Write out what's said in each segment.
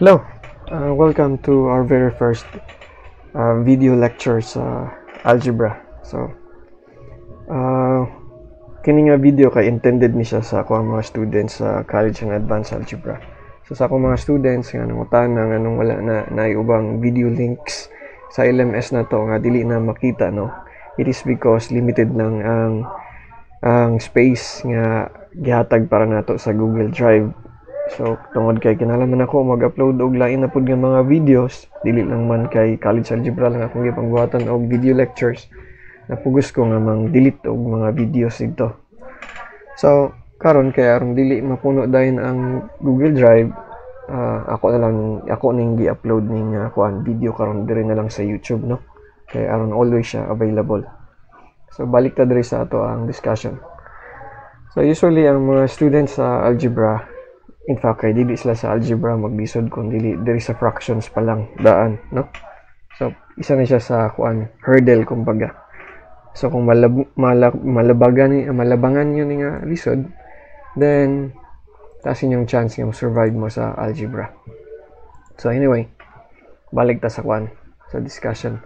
Hello, welcome to our very first video lecture sa algebra. So, kini nga video kay intended ni siya sa akong mga students sa college and advanced algebra. So sa akong mga students nga nangutan nga nung wala na ubang video links sa LMS na to nga dili na makita, no. It is because limited lang ang space nga gihatag para nato sa Google Drive. So, tungod kay kinahanglan ako mag-upload og lain na pud nga mga videos, dili lang man kay college algebra lang akong gipangbuhatan og video lectures. Napugos ko nga mang delete og mga videos dito. So, karon kay aron dili mapuno dayon ang Google Drive, ako ning gi-upload ning video karon diri na lang sa YouTube, no. Kay aron always siya available. So, balik ta diri sa ato ang discussion. So, usually ang mga students sa algebra, in fact, kay dili sila sa algebra maglisod kung dili sa fractions pa lang daan, no? So, isa na siya sa hurdle kumbaga. So, kung malabangan nyo nga lisod, then taas yung chance nga survive mo sa algebra. So, anyway, balik ta sa sa discussion.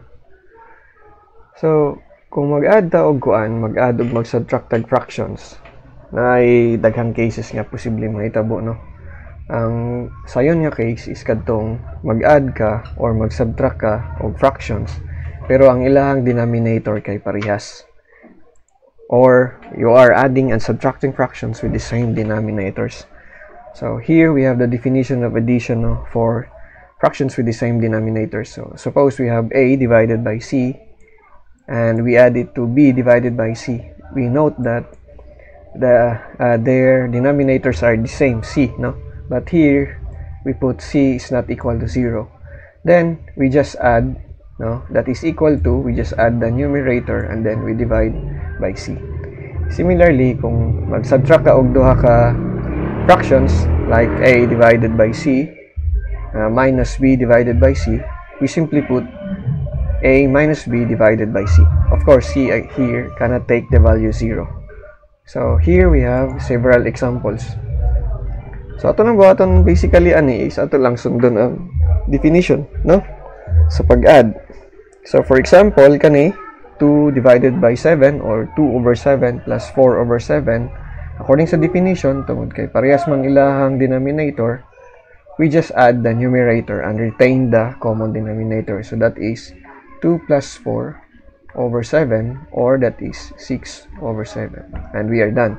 So, kung mag-add ta og mag-add og mag-subtract tag fractions, na ay daghang cases nga posible mahitabo, no. Ang sayon nga case is kadtong mag-add ka or mag-subtract ka og fractions pero ang ilahang denominator kay parehas, or you are adding and subtracting fractions with the same denominators. So here we have the definition of addition, no, for fractions with the same denominators. So suppose we have a divided by c and we add it to b divided by c. We note that their denominators are the same, c, no, but here we put c is not equal to 0. Then we just add, no, that is equal to, we just add the numerator and then we divide by c. Similarly, kung mag-subtract ka og duha ka fractions like a divided by c minus b divided by c, we simply put a minus b divided by c. Of course, c here cannot take the value 0. So here we have several examples. So ato nang buhaton basically ani is ato lang sundon ang definition, no, sa pag-add. So for example, kani 2 divided by 7 or 2 over 7 plus 4 over 7, according sa definition, tungod kay parehas man ilahang denominator, we just add the numerator and retain the common denominator. So that is 2 plus 4 over 7, or that is 6 over 7, and we are done.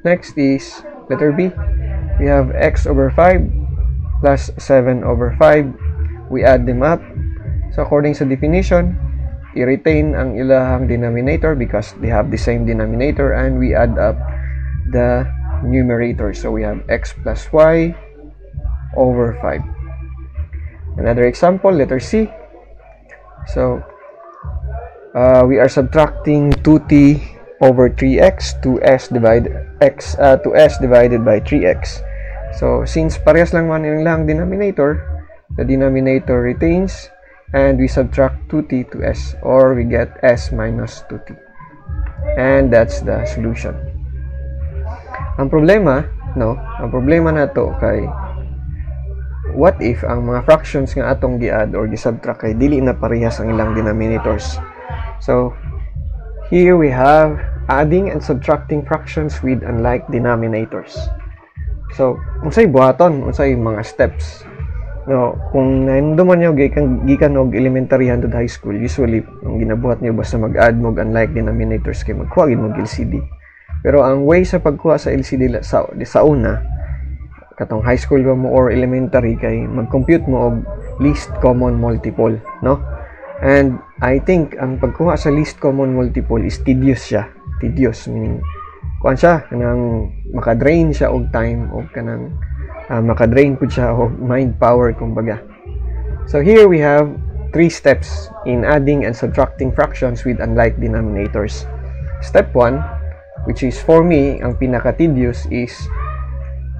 Next is letter B. We have x over 5 plus 7 over 5. We add them up. So according sa definition, i-retain ang ilahang denominator because they have the same denominator, and we add up the numerator. So we have x plus y over 5. Another example, letter C. So we are subtracting 2t over 3x to s divided by 3x. So since parehas lang man yung lang denominator, the denominator retains and we subtract 2t to s, or we get s minus 2t. And that's the solution. Ang problema na to kay what if ang mga fractions nga atong gi-add or gi-subtract kay dili na parehas ang ilang denominators. So here we have adding and subtracting fractions with unlike denominators. So unsay buhaton, unsay mga steps, no, kung nainduman nyo gikan og elementary hangtod high school, usually ang ginabuhat nyo basta mag-add mo unlike denominators kay magkuha gid mo LCD. Pero ang way sa pagkuha sa LCD sa una, katong high school ba mo or elementary, kay mag-compute mo og least common multiple, no. And I think ang pagkuha sa least common multiple is tedious siya. Tedious meaning kuan siya kanang makadrain siya og time, og kanang makadrain pud siya og mind power kumbaga. So here we have 3 steps in adding and subtracting fractions with unlike denominators. Step 1, which is for me ang pinaka-tedious, is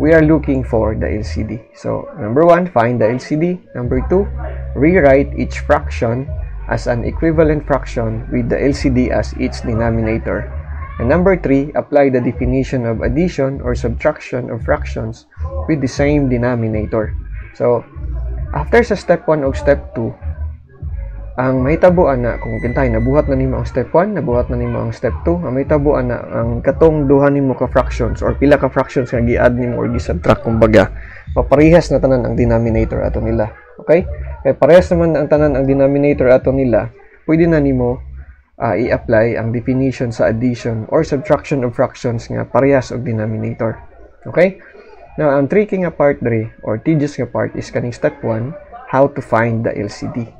we are looking for the LCD. So number 1, find the LCD. Number 2, rewrite each fraction as an equivalent fraction with the LCD as its denominator. And number 3, apply the definition of addition or subtraction of fractions with the same denominator. So after sa step 1 o step 2, ang mahitabuan na kung kintay nabuhat na nimo ang step 1, nabuhat na nimo ang step 2, ang mahitabuan na ang katong duha nimo ka fractions or pila ka fractions nga gi-add nimo or gi-subtract kumbaga, paparehas na tanan ang denominator ato nila. Okay? Kaya parehas naman ang tanan ang denominator ato nila, pwede na nimo i-apply ang definition sa addition or subtraction of fractions nga parehas og denominator. Okay? Now, ang tricky nga part dre or tedious nga part is kaning step 1, how to find the LCD.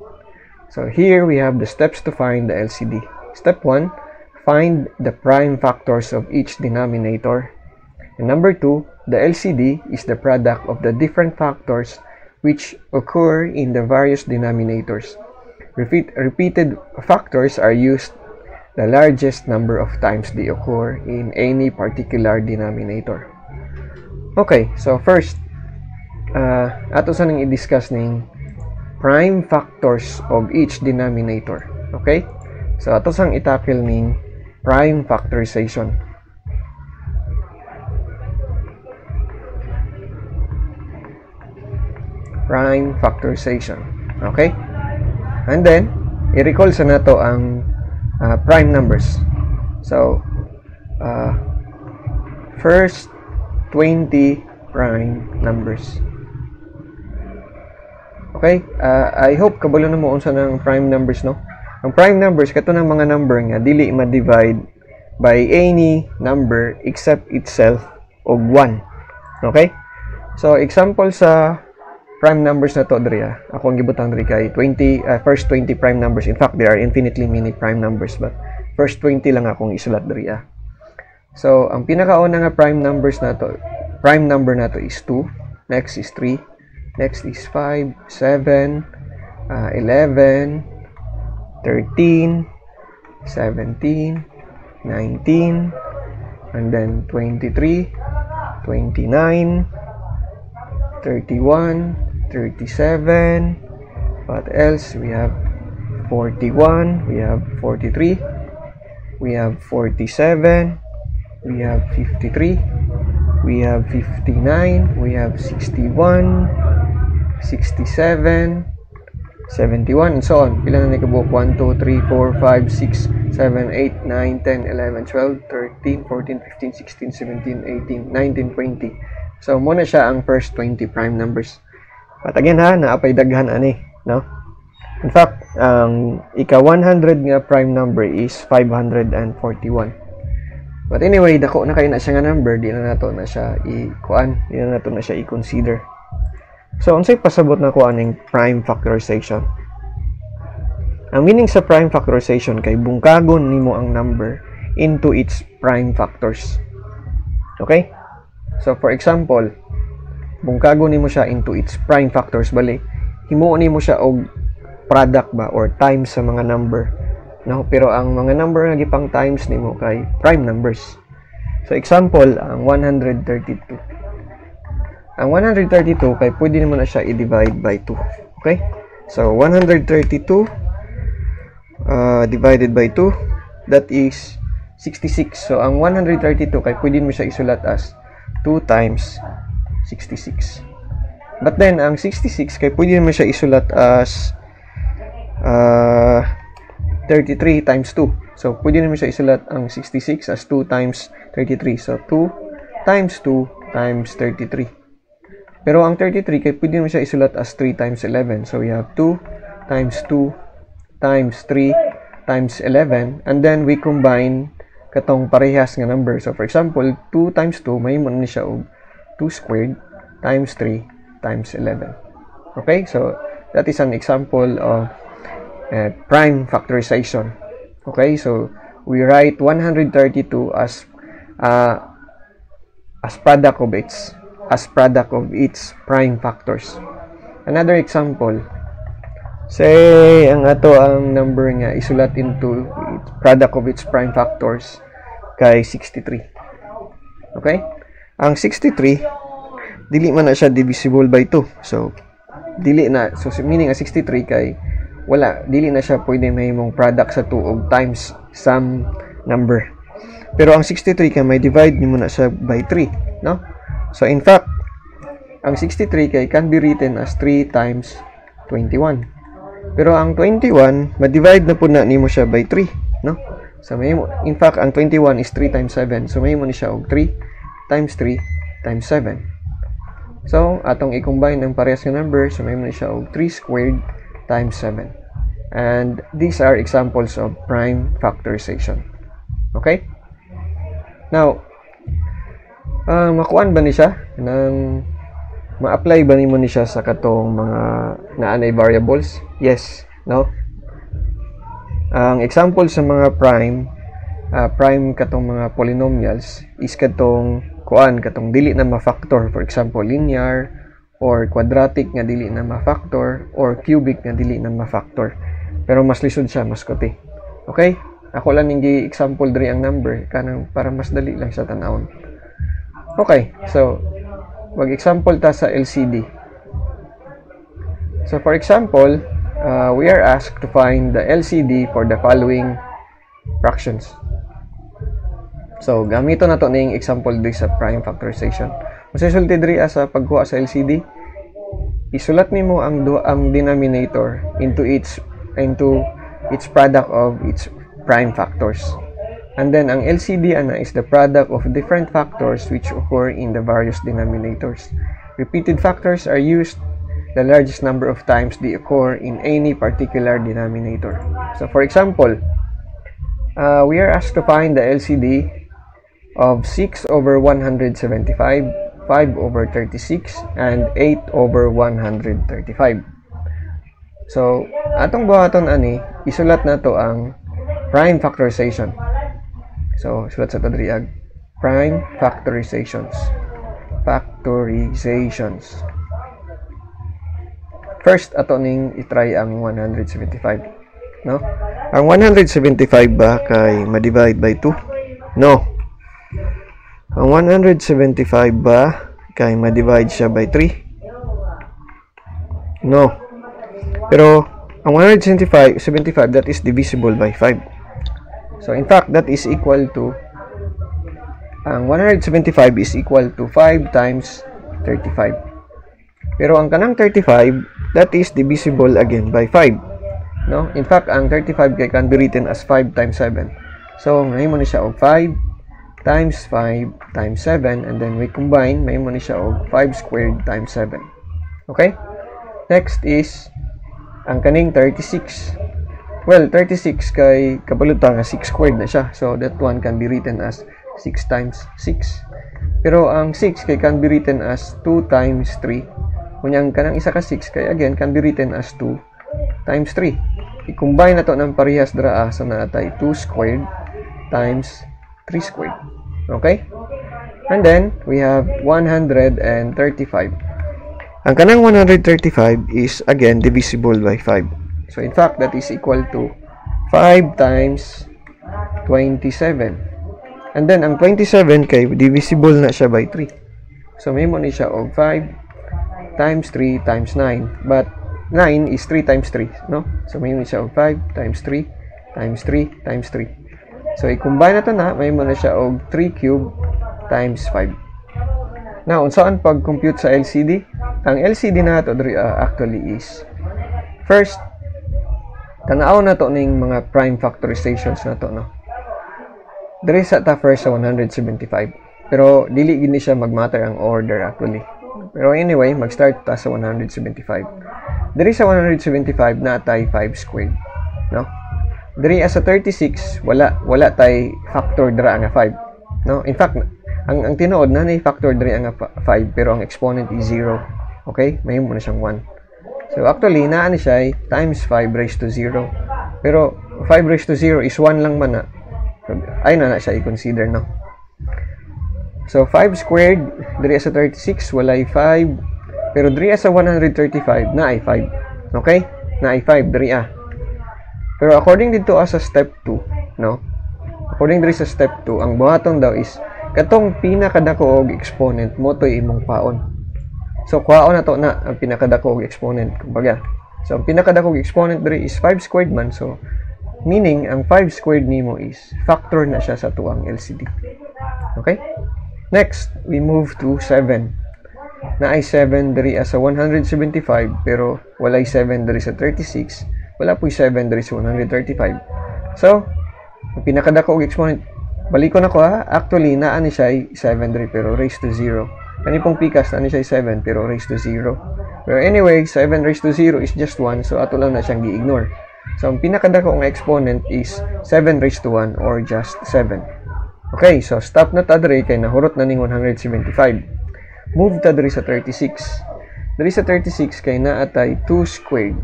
So here we have the steps to find the LCD. Step 1, find the prime factors of each denominator. And number 2, the LCD is the product of the different factors which occur in the various denominators. Repeated factors are used the largest number of times they occur in any particular denominator. Okay, so first, ato sa nang i-discuss ning prime factors of each denominator. Okay? So, ato sang i-tackle ning prime factorization. Prime factorization. Okay? And then, i-recall sa nato ang prime numbers. So, first 20 prime numbers. Okay? I hope kabalo na mo unsa ng prime numbers, no? Ang prime numbers kato ng mga number nga dili ma-divide by any number except itself og 1. Okay? So example sa prime numbers na to diri, ako ang gibutang diri kay first 20 prime numbers. In fact, there are infinitely many prime numbers, but first 20 lang akong isulat diri. So ang pinakauna nga prime number na to is 2, next is 3, next is 5, 7, 11, 13, 17, 19, and then 23, 29, 31, 37, what else? We have 41, we have 43, we have 47, we have 53, we have 59, we have 61, 67, 71, and so on. Pila na nikabuok? 1, 2, 3, 4, 5, 6, 7, 8, 9, 10, 11, 12, 13, 14, 15, 16, 17, 18, 19, 20. So, muna siya ang first 20 prime numbers. But again ha, naapay daghan ani, no? In fact, ang ika-100 nga prime number is 541. But anyway, dako na kayo na siya nga number, di na nato na siya di na nato na siya i-consider. So, unsay pasabot na kuan ning prime factorization? Ang meaning sa prime factorization kay bungkagon nimo ang number into its prime factors. Okay? So, for example, bungkagon nimo siya into its prime factors, bali himuon nimo siya og product ba or times sa mga number. No, pero ang mga number nga gipang times nimo kay prime numbers. So, example, ang 132. Ang 132 kay pwede naman na siya i-divide by 2. Okay? So 132 divided by 2, that is 66. So ang 132 kay pwede mo siya isulat as 2 times 66. But then ang 66 kay pwede mo siya isulat as 33 times 2. So pwede mo siya isulat ang 66 as 2 times 33. So 2 times 2 times 33. Pero ang 33 kay pwede mo siya isulat as 3 times 11. So we have 2 times 2 times 3 times 11, and then we combine katong parehas nga number. So for example, 2 times 2 mahimo na siya og 2 squared times 3 times 11. Okay? So that is an example of prime factorization. Okay? So we write 132 as product of its prime factors. Another example, say ang number nga isulat into product of its prime factors kay 63. Okay? Ang 63 dili man na siya divisible by 2. So dili na, so meaning ang 63 kay dili na siya pwede mahimong product sa 2 og times some number. Pero ang 63 kay may divide nimo na siya by 3, no? So in fact, ang 63 kay can be written as 3 times 21. Pero ang 21, ma-divide na po na nimo siya by 3, no? So may mo, in fact, ang 21 is 3 times 7. So may mo ni siya og 3 times 3 times 7. So atong i-combine ang parehas nga number, so may mo ni siya og 3 squared times 7. And these are examples of prime factorization. Okay? Now, makuan ba ni siya nang ma-apply ba nimo ni siya sa katong mga naanay variables? Yes, no? Ang example sa mga prime katong mga polynomials is katong kuan katong dili na ma-factor, for example linear or quadratic nga dili na ma-factor or cubic nga dili na ma-factor. Pero mas lisod siya, mas kuti. Okay? Ako lang yung example diri ang number kanang para mas dali lang siya tan-awon. Okay, so mag-example ta sa LCD. So for example, we are asked to find the LCD for the following fractions. So gamito na to ning example diri sa prime factorization. Masusulti diri sa pagkuha sa LCD, isulat nimo ang denominator into its product of its prime factors. And then, ang LCD is the product of different factors which occur in the various denominators. Repeated factors are used the largest number of times they occur in any particular denominator. So, for example, we are asked to find the LCD of 6 over 175, 5 over 36, and 8 over 135. So, atong buhaton ani, isulat na to ang prime factorization. So, sulat sa tadriag prime factorizations. First, ato ning itry ang 175, no? Ang 175 ba kay ma-divide by 2? No. Ang 175 ba kay ma-divide siya by 3? No. Pero ang 175 that is divisible by 5. So, in fact, that is equal to, ang 175 is equal to 5 times 35. Pero ang kanang 35, that is divisible again by 5. No? In fact, ang 35 can be written as 5 times 7. So, ngayon mo na siya og 5 times 5 times 7. And then, we combine, ngayon mo na siya og 5 squared times 7. Okay? Next is, ang kaning 36. Well, 36 kay kabalutan nga 6 squared na siya. So, that one can be written as 6 times 6. Pero ang 6 kay can be written as 2 times 3. Kunyang kanang isa ka 6 kay again can be written as 2 times 3. I-combine na to ng parehas draa sa natay 2 squared times 3 squared. Okay? And then, we have 135. Ang kanang 135 is again divisible by 5. So, in fact, that is equal to 5 times 27. And then, ang 27 kay divisible na siya by 3. So, may mo ni siya og 5 times 3 times 9. But, 9 is 3 times 3, no? So, may mo ni siya og 5 times 3 times 3 times 3. So, i-combine na to na, may mo na siya og 3 cube times 5. Now, saan pag-compute sa LCD? Ang LCD na ito actually is, first, tanaw na to ning mga prime factorizations na to, no? Diri sa ta first sa 175. Pero dili gini siya magmatter ang order actually. Pero anyway, mag-start ta sa 175. Diri sa 175 na tay 5 squared, no? Diri sa 36 wala tay factor dira nga 5, no? In fact, ang tinuod na nay factor diri nga 5 pero ang exponent is 0. Okay? Mahimo na siyang 1. So, actually, naan siya ay times 5 raised to 0. Pero, 5 raised to 0 is 1 lang man na. So, ay na siya i-consider, no? So, 5 squared, diri sa 36, walay 5. Pero, diri sa 135, na ay 5. Okay? Na ay 5, diri Pero, according dito sa step 2, no? According diri sa step 2, ang buhaton daw is, katong pinakadako og exponent mo to imong paon. So, kuhaon na to na ang pinakadakog exponent. Kumbaga. So, ang pinakadakog exponent diri is 5 squared man. So, meaning, ang 5 squared nimo is factor na siya sa tuwang LCD. Okay? Next, we move to 7. na ay 7 diri sa 175 pero walay 7 diri sa 36, wala po'y 7 diri sa 135. So, ang pinakadako og exponent, balikon ako ha, actually naa ni siya ay 7 diri pero raised to 0. Kani pong pikas naa ni siya ay 7 pero raised to 0. Pero anyway, 7 raised to 0 is just 1, so ato lang na siyang gi-ignore. So, ang pinakadako nga exponent is 7 raised to 1 or just 7. Okay, so stop na ta diri kay nahurot na ning 175. Move ta diri sa 36. Diri sa 36 kay naatay 2 squared.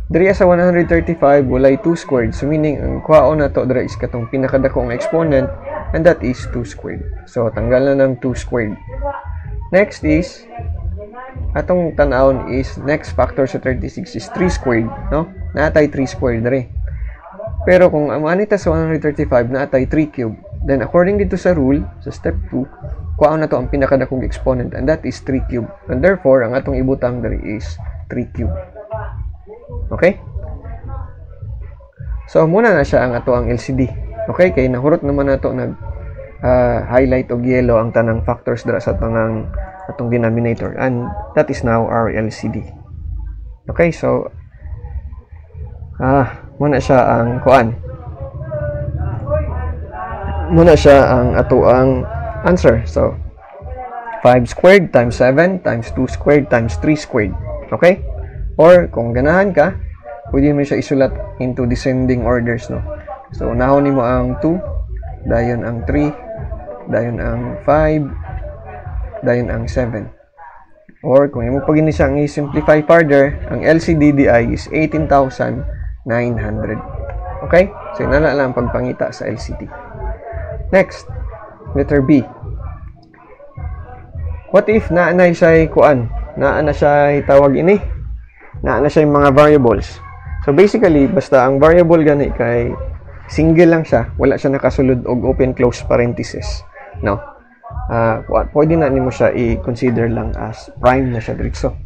Diri sa 135 walay 2 squared. So meaning ang kwaon na to diri is katong pinakadako nga exponent and that is 2 squared. So tanggal na ng 2 squared. Next is atong tan-awon is next factor sa 36 is 3 squared, no? Naatay 3 squared diri. Pero kung ang anita sa 135 naatay 3 cube, then according dito sa rule sa step 2, kuhaon na to ang pinakadakong exponent and that is 3 cube. And therefore, ang atong ibutang diri is 3 cube. Okay? So muna na siya ang ato ang LCD. Okay, kay nahurot naman nato nag highlight og yellow ang tanang factors dira sa tanang atong denominator, and that is now our LCD. Okay, so muna siya ang kuan. Muna siya ang ato ang answer. So 5 squared times 7 times 2 squared times 3 squared. Okay? Or kung ganahan ka, pwede mo siya isulat into descending orders, no? So unahon nimo ang 2, dayon ang 3, dayon ang 5, dayon ang 7. Or kung imo pag ini siyang i-simplify further, ang LCDDI is 18,900. Okay? So ina na lang pagpangita sa LCD. Next, letter B. What if naanay siya kuan? Naana siya tawag ini? Naana siya mga variables. So basically, basta ang variable gani kay single lang siya, wala siya nakasulod og open close parenthesis. No. Pwede na nimo siya i-consider lang as prime na siya diretso.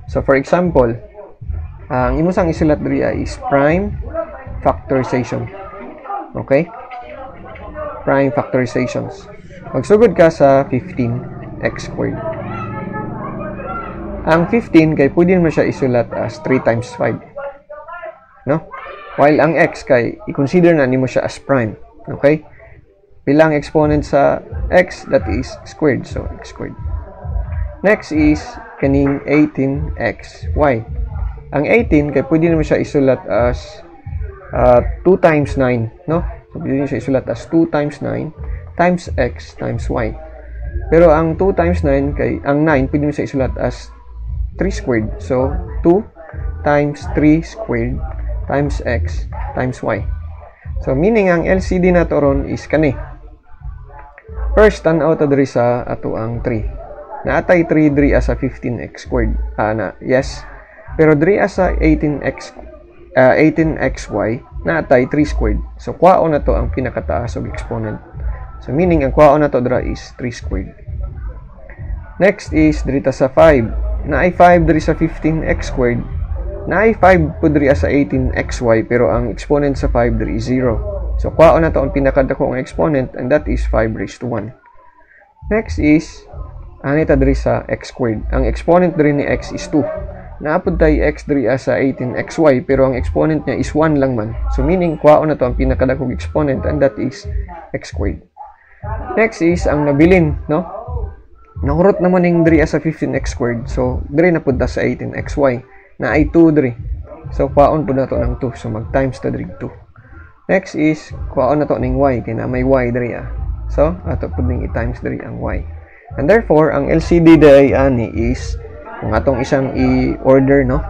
So for example, ang imo sang isulat diri is prime factorization. Okay? Prime factorizations. Magsugod ka sa 15x squared. Ang 15 kay pwede mo siya isulat as 3 times 5. No? While ang x kay i-consider na nimo siya as prime. Okay? Bilang exponent sa x, that is squared. So, x squared. Next is kaning 18xy. Ang 18 kay pwede mo siya isulat as 2 times 9. No? So, pwede siya isulat as 2 times 9 times x times y. Pero ang 2 times 9, kay, ang 9, pwede mo siya isulat as 3 squared. So, 2 times 3 squared times x times y. So, meaning ang LCD na to ron is kani. First, tanaw ta diri sa ato ang 3. Naatay 3 diri as a 15x squared. Yes. Pero diri as a 18xy, naatay 3 squared. So, kwaon na to ang pinakataas og exponent. So, meaning ang kwaon na to dira is 3 squared. Next is diri ta sa 5. Naay 5 diri sa 15x squared. Naay 5 po diri sa 18xy, pero ang exponent sa 5 diri is 0. So, kwaon na to ang pinakadako nga exponent, and that is 5 raised to 1. Next is, anita diri sa x squared. Ang exponent diri ni x is 2. Naapod tayo x diri sa 18xy, pero ang exponent niya is 1 lang man. So, meaning, kwaon na to ang pinakadakong exponent, and that is x squared. Next is, ang nabilin, no? Nahurot naman yung diri sa 15x squared. So, diri na punta sa 18xy. Na ay 2 diri. So, kwaon po na to ng 2. So, mag-times ta diri 2. Next is, kwaon na to ng y. Kaya na may y diri So, ato po ning i-times diri ang y. And therefore, ang LCD diri ani is, kung atong isang i-order, no?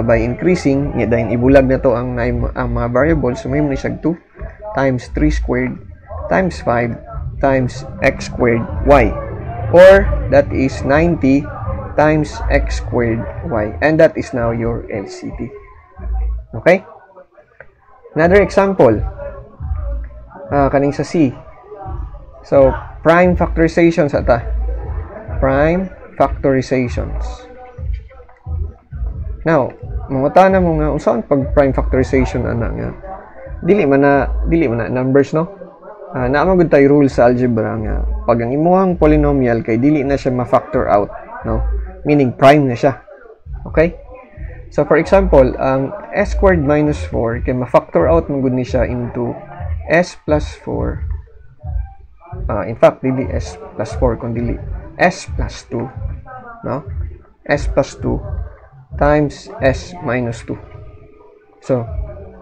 By increasing, niya dahil ibulag na to ang mga variables. So, may mo ni siya 2 times 3 squared times 5 times x squared y. Or, that is 90 times x squared y. And that is now your LCD. Okay? Another example. Kaning sa C. So, prime factorizations ata. Prime factorizations. Now, manguta na mo nga usaon pag prime factorization ana nga. Dili man na numbers, no? naamagod tayo rule sa algebra nga pag ang imuhang polynomial kay dili na siya ma-factor out, no? Meaning prime na siya. Okay? So for example, ang s squared minus 4 kay ma-factor out magud ni siya into s plus 4. In fact, dili s plus 4 kundi s plus 2, no? S plus 2 times s minus 2. So,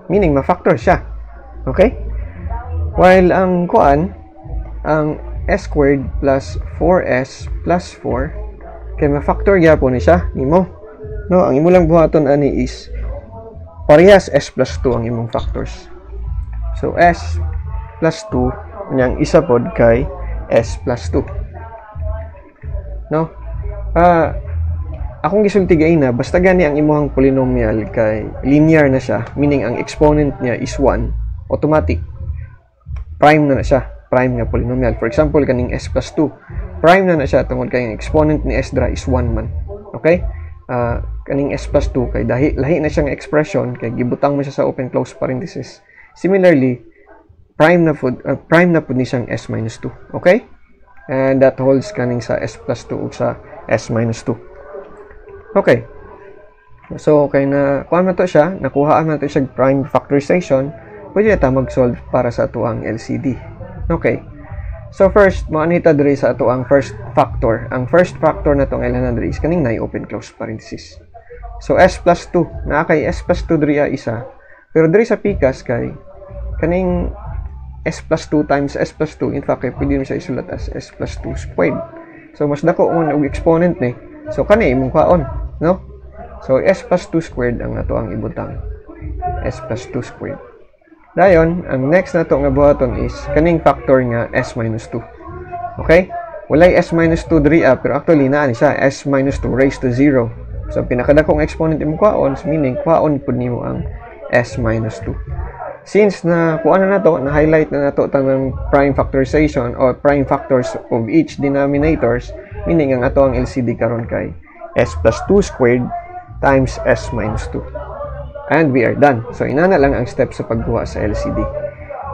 meaning ma-factor siya. Okay? While ang s squared plus 4s plus 4 kay ma-factor gyapon ni siya nimo. No, ang imo lang buhaton ani is parehas s plus 2 ang imong factors. So s plus 2 yang isa pod kay s plus 2. No? Akong gisultigay na basta gani ang imong polynomial kay linear na siya, meaning ang exponent niya is 1, automatic prime na siya, prime nga polynomial. For example, kaning s plus 2, prime na siya tungod kay ang exponent ni s dra is 1 man. Okay? Kaning s plus 2 kay lahi na siyang expression kay gibutang mo siya sa open close parenthesis. Similarly, prime na pud ni siyang s minus 2. Okay? And that holds kaning sa s plus 2 ug sa s minus 2. Okay. So, kay nakuha na to siya, nakuhaan na to siya prime factorization, pwede na ta mag-solve para sa ato ang LCD. Okay. So, first, maanita diri sa ato ang first factor. Ang first factor na itong L100 is kaning na open close parenthesis. So, s plus 2. Na kay s plus 2 diri isa. Pero diri sa pikas kay kaning s plus 2 times s plus 2. In fact, kay pwede mo siya isulat as s plus 2 squared. So, mas dako ang exponent ni. So, kani imong kwaon. No? So, s plus 2 squared ang nato ang ibutang. S plus 2 squared. Dayon, ang next na to nga buhaton is kaning factor nga s minus 2. Okay? Walay s minus 2 diri pero actually naa ni siya s minus 2 raised to 0. So, pinakadakong exponent imong kwaon, meaning kwaon pud nimo ang s minus 2. Since na kuan na nato, na-highlight na nato tanang prime factorization or prime factors of each denominators, meaning ang ato ang LCD karon kay s plus 2 squared times s minus 2. And we are done. So, inana lang ang step sa pagkuha sa LCD.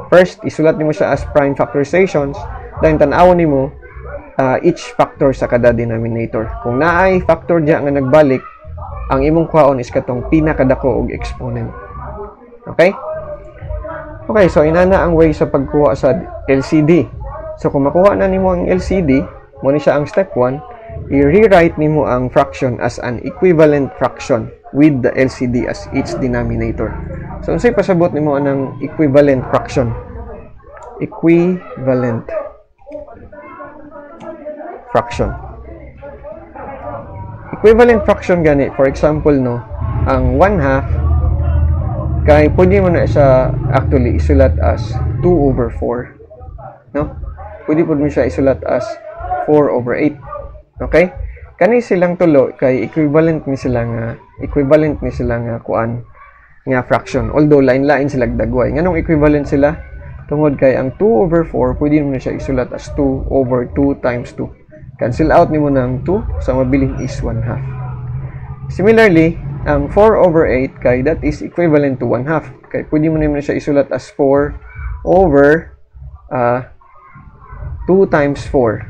First, isulat nimo siya as prime factorizations. Then, tanawon nimo each factor sa kada denominator. Kung naay factor diya nga nagbalik, ang imong kuhaon is katong pinakadako og exponent. Okay? Okay, so inana ang way sa pagkuha sa LCD. So, kung makuha na nimo ang LCD, mo ni siya ang step 1, i-rewrite nimo ang fraction as an equivalent fraction with the LCD as its denominator. So, unsay pasabot nimo anang equivalent fraction? Equivalent fraction. Equivalent fraction gani, for example, no, ang 1/2 kay pwede mo na siya actually isulat as 2 over 4. No? Pwede po mo siya isulat as 4 over 8. Okay? Kani silang tulo kay equivalent ni sila nga kuan nga fraction. Although lain-lain sila dagway. Nganong equivalent sila? Tungod kay ang 2 over 4 pwede mo na siya isulat as 2 over 2 times 2. Cancel out nimo ng 2 sa mabiling is 1/2. Similarly, ang 4 over 8 kay that is equivalent to 1/2. Kay pwede mo na siya isulat as 4 over 2 times 4.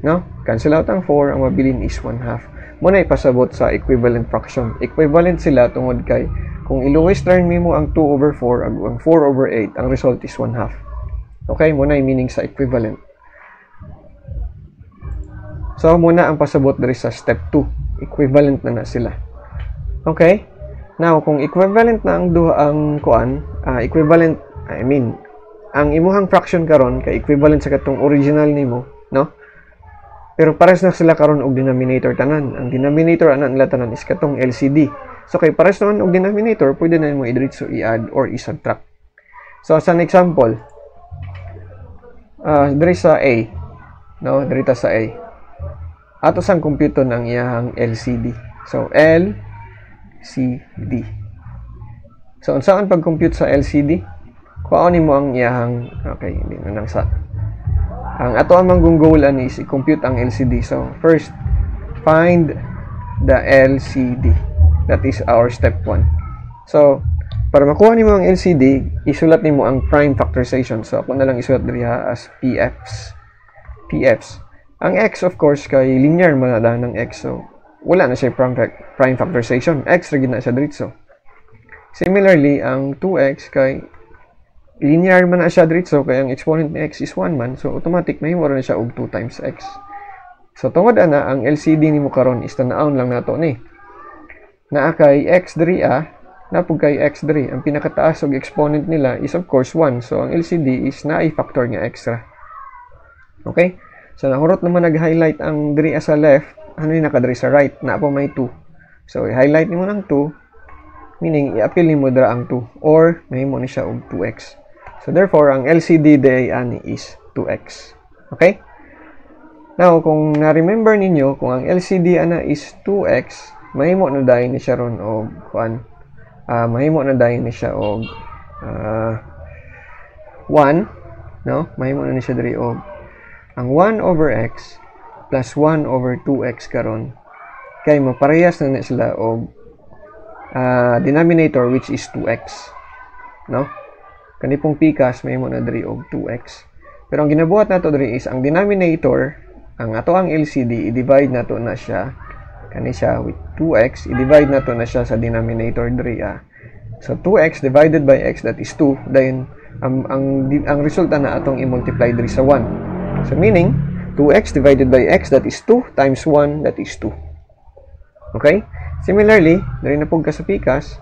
No? Cancel out ang 4, ang mabilin is 1/2. Muna ipasabot sa equivalent fraction. Equivalent sila tungod kay kung i-lowest term mo ang 2 over 4 ag ang 4 over 8, ang result is 1/2. Okay? Muna yung meaning sa equivalent. So, muna ang pasabot diri sa step 2. Equivalent na sila. Okay? Now, kung equivalent na ang duha ang kuan, ang imuhang fraction karon kay equivalent sa katong original nimo, no? Pero pares na sila karon og denominator tanan. Ang denominator anan nila tanan is katong LCD. So kay pares naman og denominator, pwede na mo i-diretso i-add or i-subtract. So as an example, diri sa A, no, diri ta sa A. Ato sang compute ng iyang LCD. So LCD. So unsaan pag-compute sa LCD? Kuhaon nimo ang iyang hindi na nang sa. Ang ato ang manggunggolan is i-compute ang LCD. So, first, find the LCD. That is our step 1. So, para makuha nimo ang LCD, isulat nimo ang prime factorization. So ako na lang isulat diha as PFs. Ang x of course kay linear man na ng x, so wala na siya prime factorization. X ra gid na siya diretso. Similarly, ang 2x kay linear man na siya diretso, kay ang exponent ni x is 1 man, so automatic mahimo ra na siya og 2 times x. So tungod ana, ang LCD nimo karon is tan-awon lang nato ni. Naa kay x diri napug kay x diri. Ang pinakataas og exponent nila is of course 1. So ang LCD is naay factor nga extra. Okay? So nahurot naman nag-highlight ang diri sa left, ano ni nakadiri sa right, na po may 2. So i-highlight nimo ng 2, meaning i-appeal nimo dira ang 2 or mahimo ni siya og 2x. So therefore, ang LCD day ani is 2x. Okay? Now, kung na-remember ninyo, kung ang LCD ana is 2x, mahimo na dayon ni siya ron og mahimo na dayon ni siya og 1, no? Mahimo na ni siya diri og ang 1 over x plus 1 over 2x karon kay maparehas na sila og denominator which is 2x, no? Kanipong pikas mahimo na diri og 2x. Pero ang ginabuhat nato diri is ang denominator, ang ato ang LCD, i-divide nato na siya kani siya with 2x, i-divide nato na siya sa denominator diri. So 2x divided by x, that is 2. Then ang resulta na atong i-multiply diri sa 1. So meaning 2x divided by x, that is 2 times 1, that is 2. Okay? Similarly, diri na pug ka sa pikas,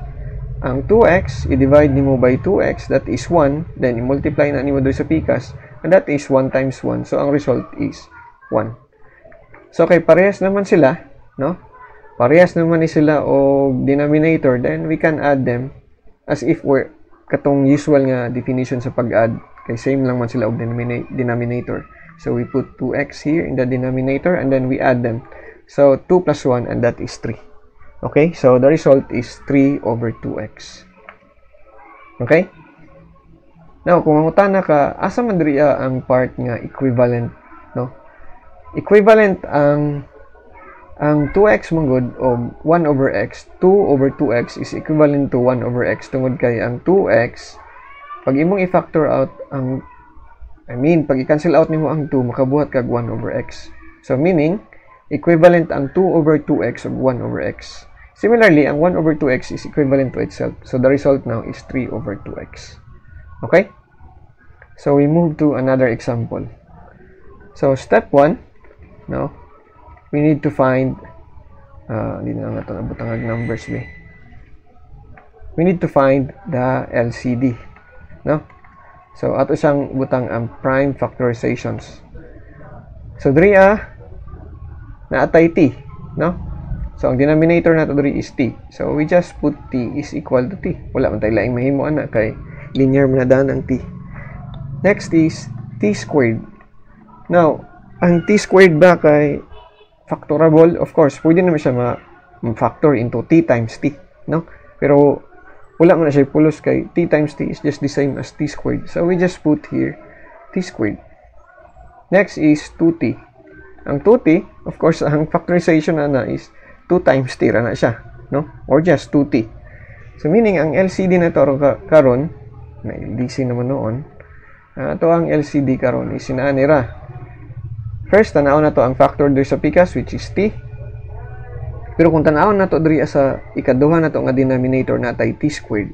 ang 2x, i-divide nimo by 2x, that is 1, then i-multiply na nimo diri sa pikas, and that is 1 times 1. So, ang result is 1. So, kay parehas naman sila, no? Parehas naman ni sila o denominator, then we can add them as if we're katong usual nga definition sa pag-add, kay same lang man sila og denominator. So, we put 2x here in the denominator, and then we add them. So, 2 plus 1, and that is 3. Okay, so the result is 3 over 2x. Okay? Now, kung mangutana ka, asa man diri ang part nga equivalent, no? Equivalent ang 2x manggod o 1 over x, 2 over 2x is equivalent to 1 over x. Tungod kay ang 2x, pag imong i-factor out pag i-cancel out nimo ang 2, makabuhat kag 1 over x. So meaning, equivalent ang 2 over 2x of 1 over x. Similarly, ang 1 over 2x is equivalent to itself. So the result now is 3 over 2x. Okay? So we move to another example. So step 1, no? We need to find hindi na nato nabutang numbers be. We need to find the LCD, no? So ato siyang butang ang prime factorizations. So diri naatay t, no? So ang denominator nato diri is t. So we just put t is equal to t. Wala man tay laing mahimo ana kay linear man na ang t. Next is t squared. Now, ang t squared ba kay factorable? Of course, pwede naman siya ma-factor into t times t, no? Pero wala man na siya pulos kay t times t is just the same as t squared. So we just put here t squared. Next is 2t. Ang 2t, of course, ang factorization na is 2 times t ra na siya, no? Or just 2t. So meaning ang LCD na to karon, may LDC naman noon. Ito ang LCD karon is sinaani ra. First, tanaw na to ang factor diri sa pikas which is t. Pero kung tanaw na to diri sa ikaduha na to nga denominator natay t squared.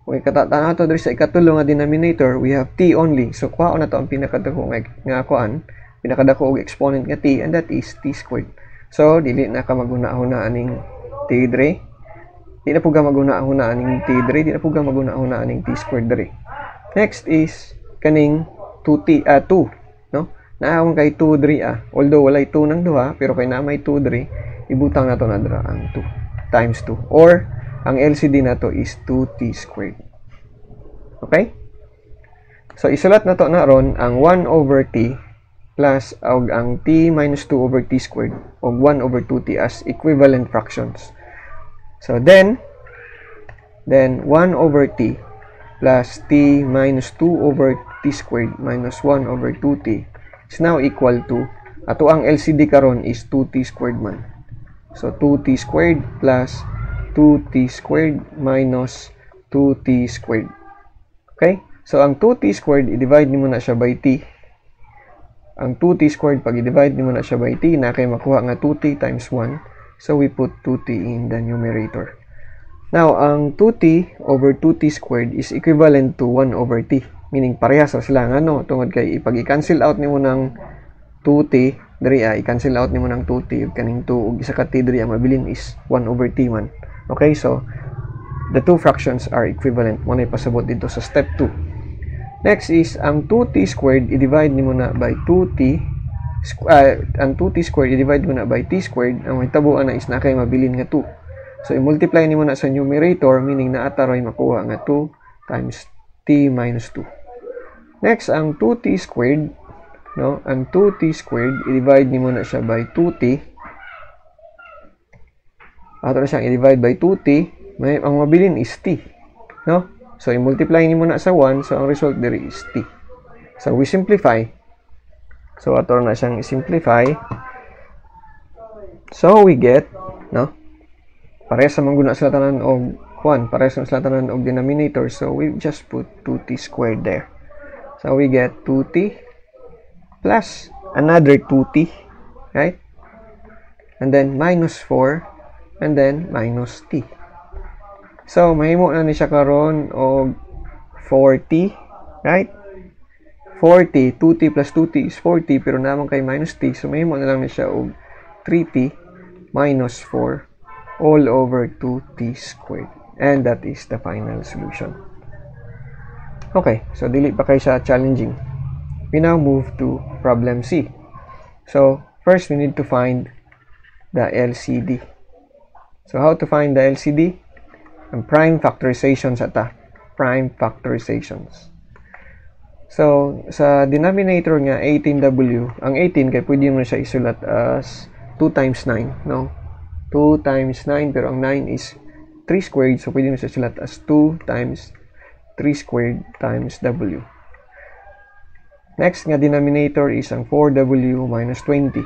Kung tanaw to diri sa ikatulo nga denominator, we have t only. So kuha na to ang pinakadako nga kuan, pinakadako og exponent nga t, and that is t squared. So, dili na ka maghuna-huna aning t diri. Di na po ka maghuna-huna aning t diri. Di na po ka maghuna-huna aning t squared diri. Next is kaning 2, no? Naawang kay 2 diri Although walay 2 nang duha, pero kay na may 2 diri, ibutang nato na dira ang 2 times 2. Or ang LCD nato is 2t squared. Okay? So isulat nato na ron ang 1 over t plus ang t minus 2 over t squared o 1 over 2t as equivalent fractions. So then 1 over t plus t minus 2 over t squared minus 1 over 2t is now equal to, ato ang LCD karon is 2t squared man. So 2t squared plus 2t squared minus 2t squared. Okay? So, ang 2t squared, i-divide nimo na siya by t. Ang 2t squared, pag i-divide nimo na siya by t, na kay makuha nga 2t times 1. So, we put 2t in the numerator. Now, ang 2t over 2t squared is equivalent to 1 over t. Meaning, parehas sila. Ano? Tungod kay, pag i-cancel out nimo ng 2t, diri i-cancel out nimo ng 2t, kaning 2, ug isa ka t diri mabilin is 1 over t man. Okay? So, the two fractions are equivalent. Muna ipasabot dito sa step 2. Next is, ang 2t squared, i-divide nimo na by 2t. Ang 2t squared, i-divide mo na by t squared. Ang may tabuan na is na kay mabilin nga 2. So, i-multiply nimo na sa numerator, meaning na ataroy makuha nga 2 times t minus 2. Next, ang 2t squared, no? Ang 2t squared, i-divide nimo na siya by 2t. Ato na siyang i-divide by 2t. Ang mabilin is t, no? So, i-multiply nimo na sa 1. So, ang result diri is t. So, we simplify. So, ato na siyang i-simplify. So, we get, no? Parehas sa mangguna sila tanan og 1. Parehas sa sila tanan og denominator. So, we just put 2t squared there. So, we get 2t plus another 2t. Right? And then, minus 4. And then, minus t. So, mahimo na ni siya karon og 4t, right? 4t, 2t plus 2t is 4t, pero naman kay minus t, so mahimo na lang ni siya og 3t minus 4 all over 2t squared. And that is the final solution. Okay, so dili pa kay siya challenging. We now move to problem C. So, first we need to find the LCD. So, how to find the LCD? Ang prime factorizations ata. Prime factorizations. So, sa denominator nga 18w, ang 18 kay pwede mo siya isulat as 2 times 9, no? 2 times 9, pero ang 9 is 3 squared, so pwede mo siya isulat as 2 times 3 squared times w. Next nga denominator is ang 4w minus 20.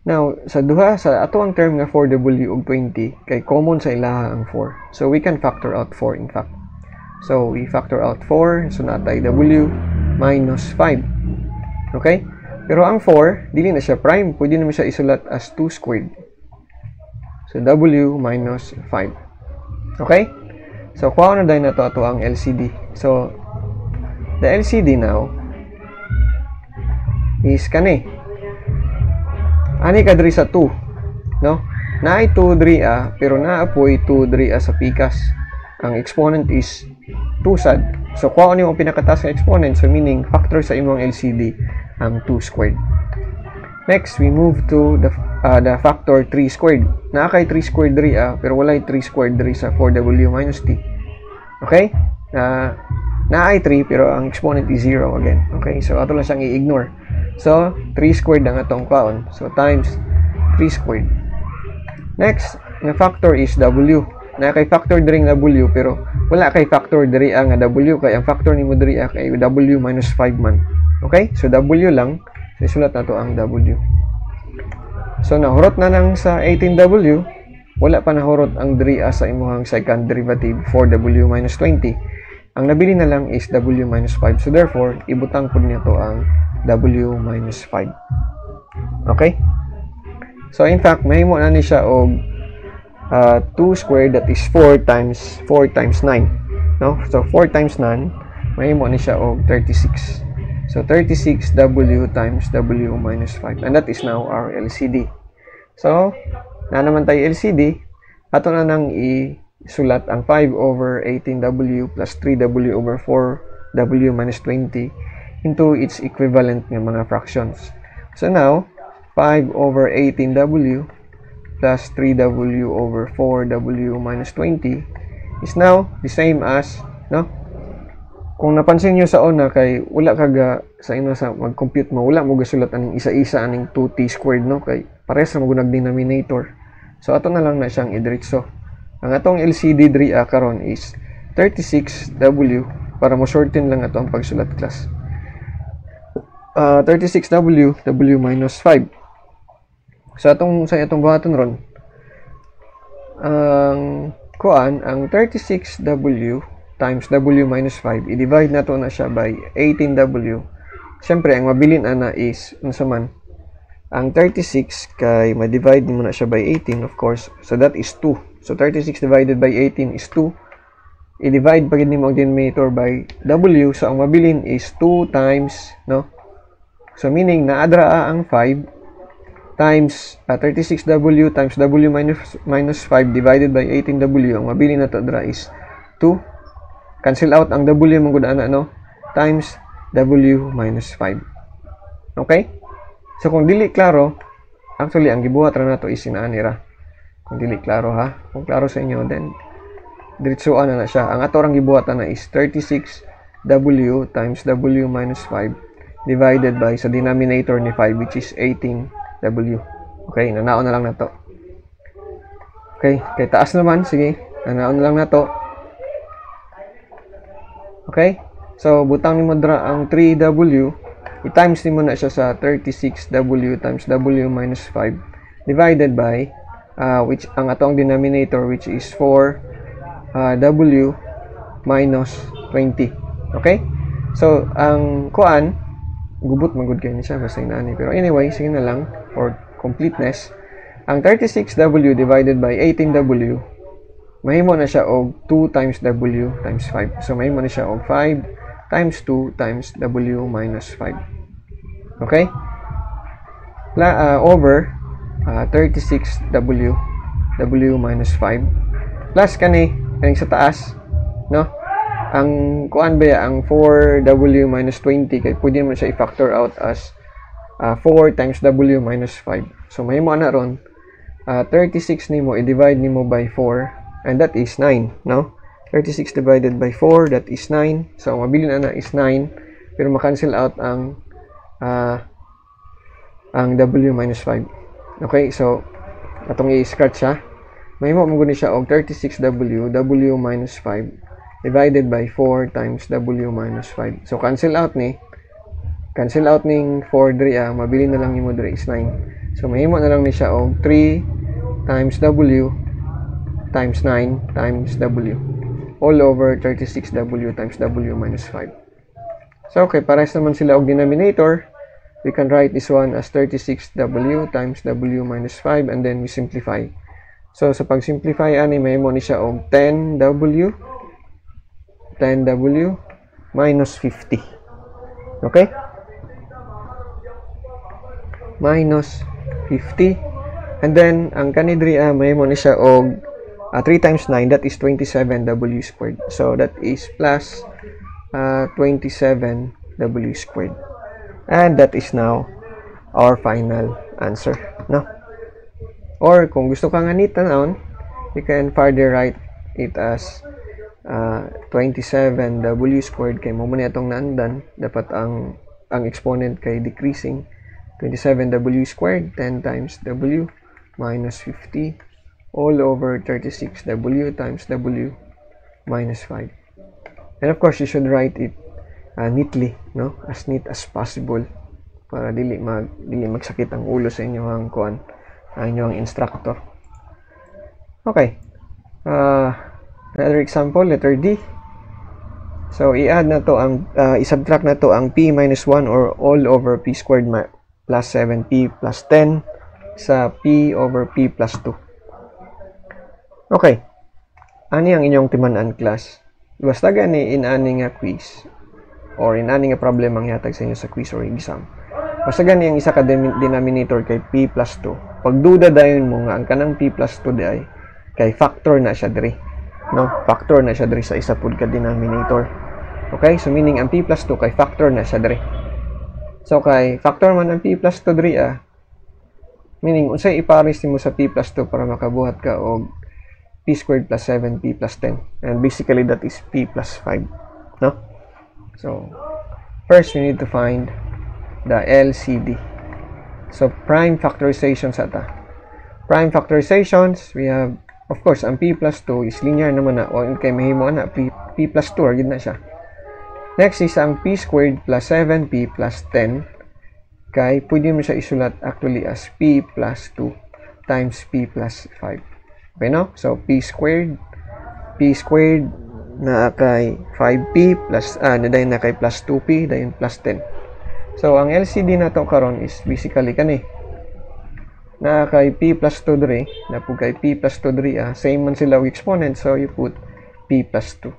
Now, sa duha, sa ato ang term nga 4w ug 20, kay common sa ilaha ang 4. So, we can factor out 4 in fact. So, we factor out 4, so natay w minus 5. Okay? Pero ang 4, dili na siya prime. Pwede naman siya isulat as 2 squared. So, w minus 5. Okay? So, kuha na dahil na ito ang LCD. So, the LCD now is kani. Ani ka diri sa 2, no? Naay 2 diri pero naapoy 2 diri sa pikas. Ang exponent is 2 sad. So, kuha ni mo pinakataas nga exponent, so meaning factor sa imong LCD ang 2 squared. Next, we move to the factor 3 squared. Naa kay 3 squared diri pero walay 3 squared diri sa 4w minus t. Okay? Naay 3 pero ang exponent is 0 again. Okay? So, ato lang siyang i-ignore. So, 3 squared ang atong kwaon. So, times 3 squared. Next, nga factor is w. Na kay factor diri nga w, pero wala kay factor diri nga w, kay ang factor nimo diri kay w minus 5 man. Okay? So, w lang. So, isulat na to ang w. So, nahurot na nang sa 18w. Wala pa nahurot ang diri sa imuhang second derivative 4w minus 20. Ang nabili na lang is w minus 5. So, therefore, ibutang po niya to ang w minus 5. Okay? So, in fact, mahimo na ni siya og 2 squared, that is 4 times 9. No? So, 4 times 9, mahimo ni siya og 36. So, 36w times w minus 5. And that is now our LCD. So, na naman tayo LCD, ato na nang isulat ang 5 over 18w plus 3w over 4w minus 20 into its equivalent ng mga fractions. So now, 5 over 18w plus 3w over 4w minus 20 is now the same as, no? Kung napansin nyo sa una, kay wala kaga sa ino sa mag-compute mo, wala mo gasulat aning isa-isa aning 2t squared, no? Kay pares na magunag denominator. So, ato na lang na siyang idiretso. Ang atong LCD diri karon is 36w para mo shorten lang ato ang pagsulat class. 36w, w minus 5. So, sa atong buhaton ron, kuan ang 36W times W minus 5, i-divide na to na siya by 18W. Siyempre, ang mabilin ana is, ano man, ang 36 kay ma-divide mo na siya by 18, of course. So, that is 2. So, 36 divided by 18 is 2. I-divide pa rin mo ang denominator by W. So, ang mabilin is 2 times, no? So, meaning, naadra ang 5 times 36W times W minus 5 divided by 18W. Ang mabilin na to adra is 2. Cancel out ang W mong gudaan na, no? Times W minus 5. Okay? So, kung dili klaro, actually, ang gibuhat ra na to is inaanira. Kung dili klaro, ha? Kung klaro sa inyo, then, diretsuan na siya. Ang ato rang gibuhat na is 36W times W minus 5 divided by sa denominator ni 5, which is 18W. Okay? Nanaon na lang na to. Okay? Kay taas naman, sige. Nanaon na lang na to. Okay? So, butang ni mo dra ang 3W. I-times ni mo na siya sa 36W times W minus 5 divided by which ang atong denominator, which is 4W minus 20. Okay? So, ang kuan, gubot magud kayo niya basta inaani. Pero anyway, sige na lang for completeness. Ang 36W divided by 18W, mahimo na siya og 2 times W times 5. So, mahimo na siya og 5 times 2 times W minus 5. Okay? Over 36W W minus 5 plus kaning sa taas, no? Ang kuan ba ang 4W minus 20 kay pwede mo siya i-factor out as 4 times W minus 5. So mahimo na ron 36 nimo i-divide nimo by 4 and that is 9, no? 36 divided by 4, that is 9. So ang mabilin na is 9 pero ma-cancel out ang W minus 5. Okay, so atong i-scratch siya. Mahimo mo guni siya og 36W W minus 5 divided by 4 times W minus 5. So cancel out ning 4 diri mabili na lang nimo diri is 9. So mahimo na lang ni siya og 3 times W times 9 times W all over 36W times W minus 5. So okay, pares naman sila og denominator. We can write this one as 36W times W minus 5 and then we simplify. So, sa pag-simplify, mahimo ni siya og 10W minus 50. Okay? Minus 50. And then, ang kanidri, mahimo ni siya og 3 times 9, that is 27W squared. So, that is plus 27W squared. And that is now our final answer, no? Or kung gusto ka nga nitan, you can further write it as 27W squared kay mo man itong naandan. Dapat ang exponent kay decreasing. 27W squared 10 times W minus 50 all over 36W times W minus 5. And of course, you should write it neatly, no? As neat as possible para dili magsakit ang ulo sa inyo ang kuan, ang inyong instructor. Okay. Another example, letter D. So i-add na to ang i-subtract na to ang p minus 1 or all over p squared plus 7p plus 10 sa p over p plus 2. Okay. Ani ang inyong timan-an class? Basta gani in-ani nga quiz or in-ani nga problem ang ihatag sa inyo sa quiz or exam. Basta gani ang isa ka denominator kay p plus 2. Pagduda dayon mo nga ang kanang p plus 2 di ay kay factor na siya diri. No? Factor na siya diri sa isa pud ka denominator. Okay? So meaning ang p plus 2 kay factor na siya diri. So kay factor man ang p plus 2 diri meaning unsay ipares nimo sa p plus 2 para makabuhat ka og p squared plus 7p plus 10. And basically that is p plus 5. No? So first we need to find the LCD. So prime factorizations ata. Prime factorizations, we have of course ang p plus 2 is linear naman na o kay mahimo na p plus 2 gid na siya. Next is ang p squared plus 7p plus 10 kay pwede mo siya isulat actually as p plus 2 times p plus 5. Okay no? So p squared p squared na kay 5p plus dayon na kay plus 2p dayon plus 10. So ang LCD nato karon is basically kani na kay p plus 2 diri na po kay p plus 2 diri same man sila og exponent, so you put p plus 2.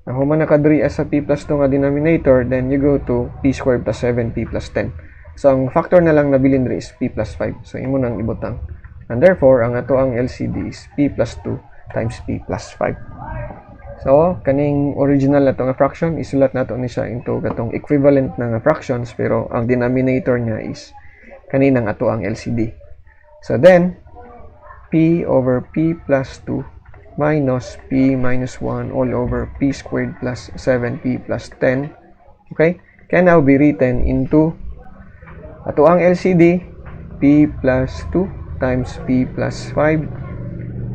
Na human na ka diri sa p plus 2 nga denominator, then you go to p squared plus 7p plus 10. So ang factor na lang na bilin diri is p plus 5, so imo nang ibutang, and therefore ang ato ang LCD is p plus 2 times p plus 5. So kaning original na nga fraction isulat nato ni siya into katong equivalent na nga fractions, pero ang denominator niya is kaninang ato ang LCD. So then p over p plus 2 minus p minus 1 all over p squared plus 7p plus 10, okay, can now be written into ato ang LCD p plus 2 times p plus 5.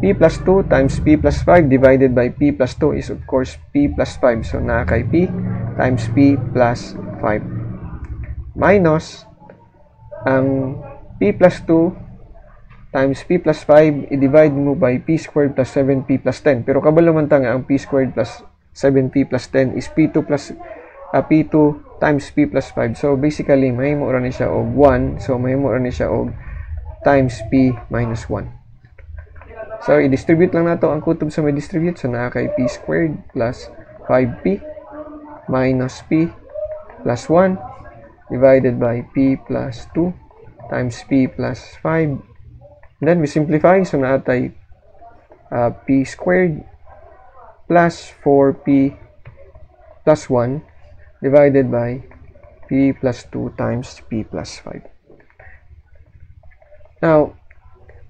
P plus 2 times p plus 5 divided by p plus 2 is of course p plus 5. So na kay p times p plus 5 minus ang p plus 2 times p plus 5 i-divide mo by p squared plus 7p plus 10. Pero kabalo man ta nga ang p squared plus 7p plus 10 is p2 times p plus 5. So basically mahimo ra ni siya og 1. So mahimo ra ni siya og times p minus 1. So i-distribute lang nato ang kutob sa may distribute. So naa kay p squared plus 5p minus p plus 1 divided by p plus 2 times p plus 5. And then we simplify. So naa tay p squared plus 4p plus 1 divided by p plus 2 times p plus 5. Now,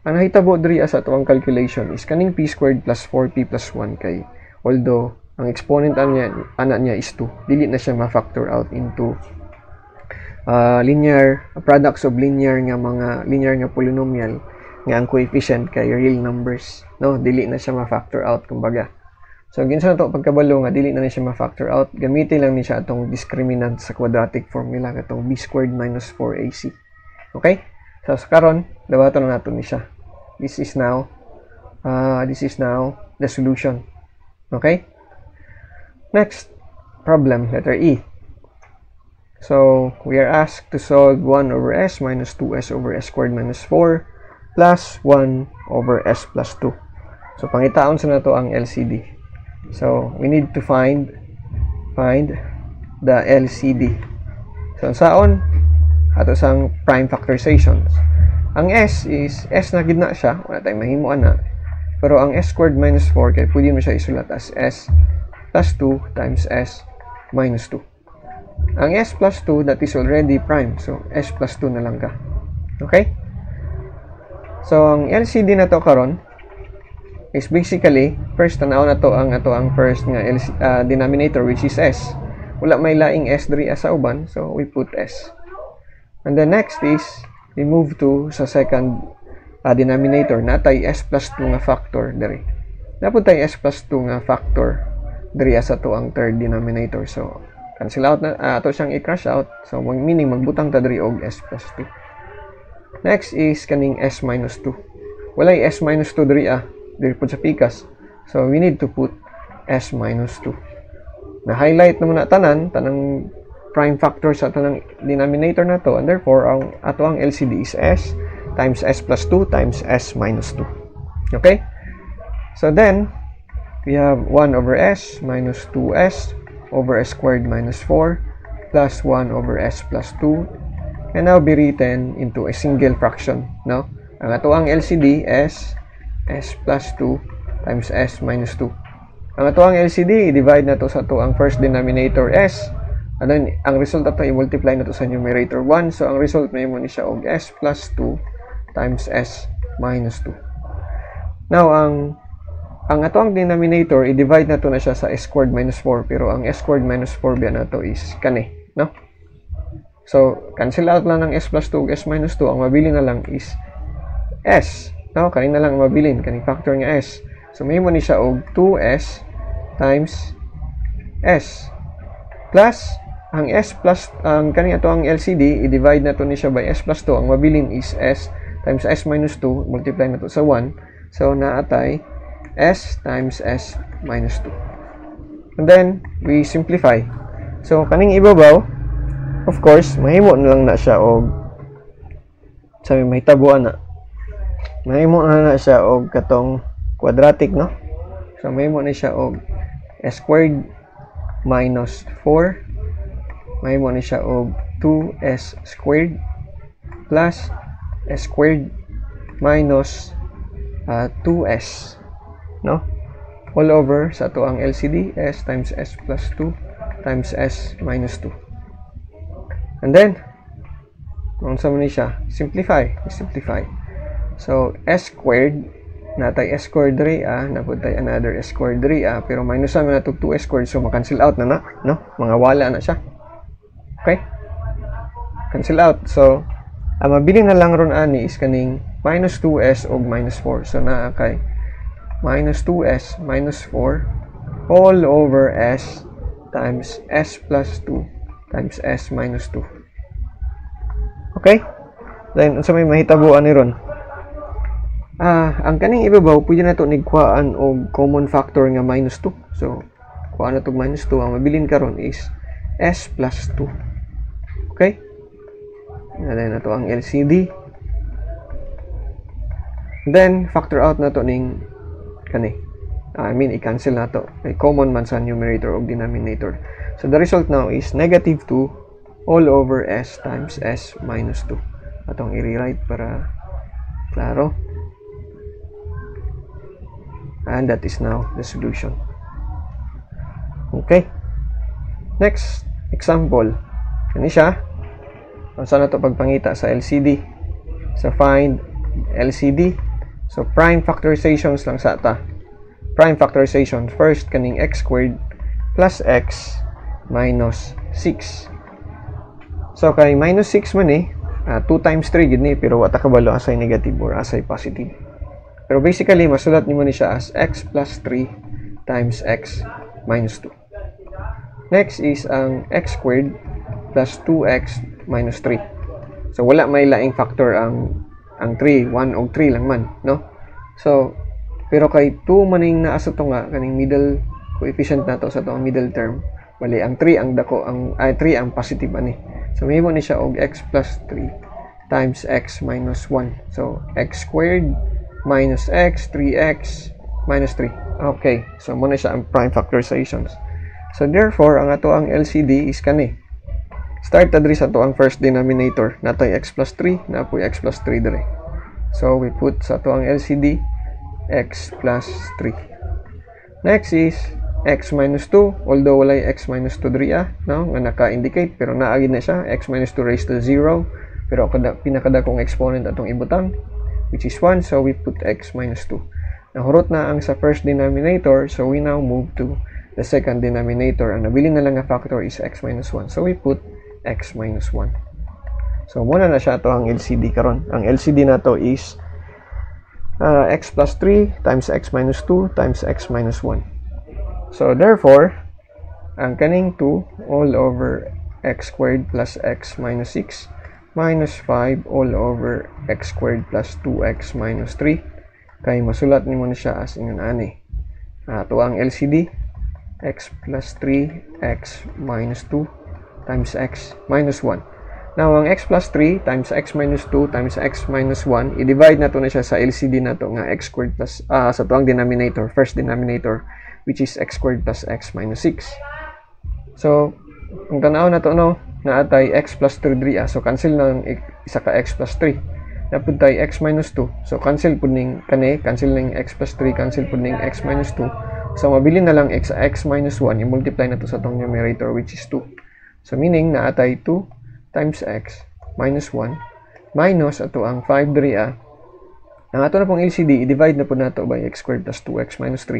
ang nahitabo diri sa ato ang calculation is kaning p squared plus 4p plus 1 kay although ang exponent ana niya is 2, dili na siya ma-factor out into linear products of linear nga polynomial nga ang coefficient kay real numbers, no, dili na siya ma-factor out kumbaga. So, ginsa na ito pagkabalo nga, dili na siya ma-factor out. Gamitin lang ni siya itong discriminant sa quadratic formula, itong b squared minus 4ac. Okay? So, karon dawaton na natin ni siya. This is now the solution. Okay? Next, problem, letter E. So, we are asked to solve 1 over s minus 2s over s squared minus 4 plus 1 over s plus 2. So, pangitaon sa nato ang LCD. So, we need to find the LCD. So, saon? Ato sang prime factorizations. Ang S is, S na gid na siya. Wala tayong mahimuan na. Pero ang S squared minus 4, kaya pwede mo siya isulat as S plus 2 times S minus 2. Ang S plus 2, that is already prime. So, S plus 2 na lang ka. Okay? So, ang LCD na to karon is basically, first tanaw na to ang ato ang first nga denominator which is s. Wala may laing s diri sa uban, so we put s. And then next is we move to sa second denominator, natay s plus 2 nga factor diri. Napud tay s plus 2 nga factor diri sa to ang third denominator. So cancel out na ato siyang i-crush out. So meaning magbutang ta diri og s plus 2. Next is kaning s minus 2. Walay s minus 2 diri diri po sa pikas. So, we need to put s minus 2. Na-highlight naman na tanang prime factor sa tanang denominator na to, and therefore, ang ato ang LCD is s times s plus 2 times s minus 2. Okay? So, then, we have 1 over s minus 2s over s squared minus 4 plus 1 over s plus 2 can now be written into a single fraction. No? Ang ato ang LCD is s plus 2 times s minus 2. Ang ato ang LCD, i-divide na to sa to ang first denominator s. And then, ang result na to, i-multiply na to sa numerator 1. So, ang result may mo ni siya og s plus 2 times s minus 2. Now, ang ato ang denominator, i-divide na to na siya sa s squared minus 4. Pero ang s squared minus 4 biya na to is kani, no? So, cancel out lang ng s plus 2 s minus 2. Ang mabili na lang is s. No, kanina lang mabilin, kaning factor nga s. So, may mo ni siya og 2s times s plus ang s plus ang kaning ato ang LCD, i-divide na to ni siya by s plus 2. Ang mabilin is s times s minus 2, multiply na to sa 1. So, naatay s times s minus 2. And then, we simplify. So, kaning ibabaw, of course, mahimo na lang na siya og sabi may tabuan na. Mahimo na siya og katong quadratic, no? So, mahimo na siya og s squared minus 4. Mahimo na siya og 2s squared plus s squared minus 2s, no? All over sa ato ang LCD, s times s plus 2 times s minus 2. And then, kung sa man siya, simplify. So, s squared, natay s squared diri, naputay another s squared diri, pero minus naman na 2s squared, so makancel out na, no? Mga wala na siya. Okay? Cancel out. So, ang mabili na lang ron ani is kaning minus 2s og minus 4. So, naa kay minus 2s minus 4 all over s times s plus 2 times s minus 2. Okay? Then, unsa may mahitabuan ni ron? Ang kaning ibabaw, pwede na ito nigkuhaan og common factor nga minus 2. So, kuhaan na ito minus 2. Ang mabilin karon is s plus 2. Okay? Then, ito ang LCD. Then, factor out na ito ning kani. I-cancel na ito. May common man sa numerator o denominator. So, the result now is negative 2 all over s times s minus 2. Atong i-rewrite para klaro. And that is now the solution. Okay. Next example. Ano siya? Saan na ito pagpangita sa LCD? So, find LCD. So, prime factorizations lang sa ata. Prime factorization. First, kaning x squared plus x minus 6. So, kay minus 6 man 2 times 3 gid ni, pero wata kabalo asay negative or asay positive. Pero basically, masulat nimo ni siya as x plus 3 times x minus 2. Next is ang x squared plus 2x minus 3. So, wala may laing factor ang 3, 1 o 3 lang man, no? So, pero kay 2 maning naa sa to nga, kaning middle coefficient na to sa to ang middle term, bali ang 3 ang dako, ang 3 ang positive ani. So, mahimo ni siya og x plus 3 times x minus 1. So, x squared minus x, 3x minus 3. Okay, so muna siya ang prime factorizations. So, therefore, ang ato ang LCD is kani. Start adri sa to ang first denominator. Natay x plus 3, napoy x plus 3 dire. So, we put sa to ang LCD x plus 3. Next is x minus 2, although walay x minus 2 diri no, nga naka-indicate, pero naagi na siya, x minus 2 raised to 0, pero pinakadakong exponent atong ibutang, which is 1, so we put x minus 2. Nahurot na ang sa first denominator, so we now move to the second denominator. Ang nabili na lang nga factor is x minus 1, so we put x minus 1. So, muna na siya ito ang LCD karon. Ang LCD na to is x plus 3 times x minus 2 times x minus 1. So, therefore, ang kaning 2 all over x squared plus x minus 6 minus 5 all over x squared plus 2x minus 3. Kay masulat nimo na siya as ingon ani. Ito ang LCD, x plus 3 x minus 2 times x minus 1. Now, ang x plus 3 times x minus 2 times x minus 1, i-divide na to na siya sa LCD na to nga x squared plus, sa to ang denominator, first denominator, which is x squared plus x minus 6. So, kung tanaw na to, no, naatay x plus 3 diri, so cancel na isa ka x plus 3. Napud tay x minus 2. So, cancel pud ning kani, cancel ning x plus 3, cancel pud ning x minus 2. So, mabili na lang x minus 1, i-multiply na to sa tong numerator, which is 2. So, meaning, naatay 2 times x minus 1 minus ato ang 5 diri ang ato na pong LCD i-divide na po nato by x squared plus 2x minus 3,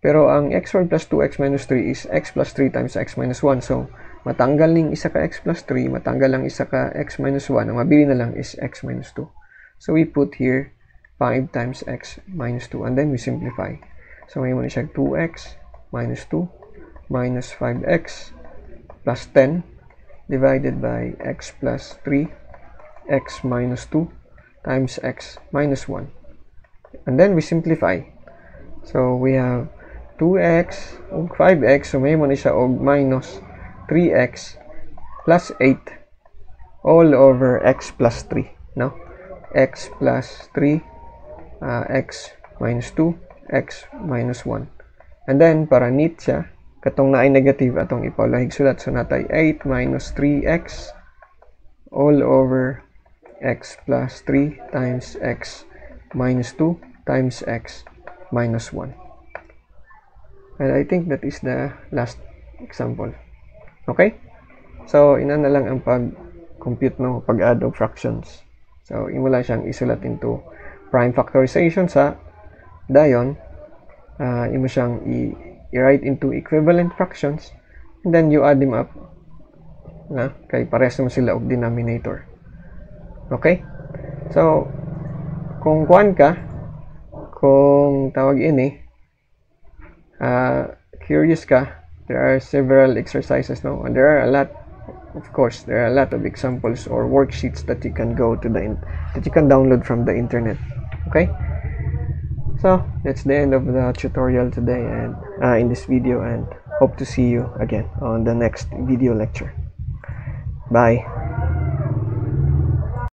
pero ang x squared plus 2x minus 3 is x plus 3 times x minus 1, so matanggal ning isa ka x plus 3, matanggal lang isa ka x minus 1, ang mabili na lang is x minus 2. So we put here 5 times x minus 2 and then we simplify. So may mo na siya 2x minus 2 minus 5x plus 10 divided by x plus 3 x minus 2 times x minus 1. And then we simplify. So we have 2x ug 5x, so may mo ni siya og minus 3x plus 8 all over x plus 3, no? X plus 3, x minus 2, x minus 1. And then, para neat siya, katong na ay negative atong ipawlahig sulat. So, natay 8 minus 3x all over x plus 3 times x minus 2 times x minus 1. And I think that is the last example. Okay? So, ina na lang ang pag-compute no, pag-add of fractions. So, imo lang siyang isulat into prime factorization sa dayon. Imo siyang i-write into equivalent fractions, and then you add them up na kay pares naman sila og denominator. Okay? So, kung kuan ka, kung tawag ini, curious ka, there are several exercises, no? And there are a lot, of course, there are a lot of examples or worksheets that you can go to that you can download from the internet. Okay? So that's the end of the tutorial today, and in this video, and hope to see you again on the next video lecture. Bye.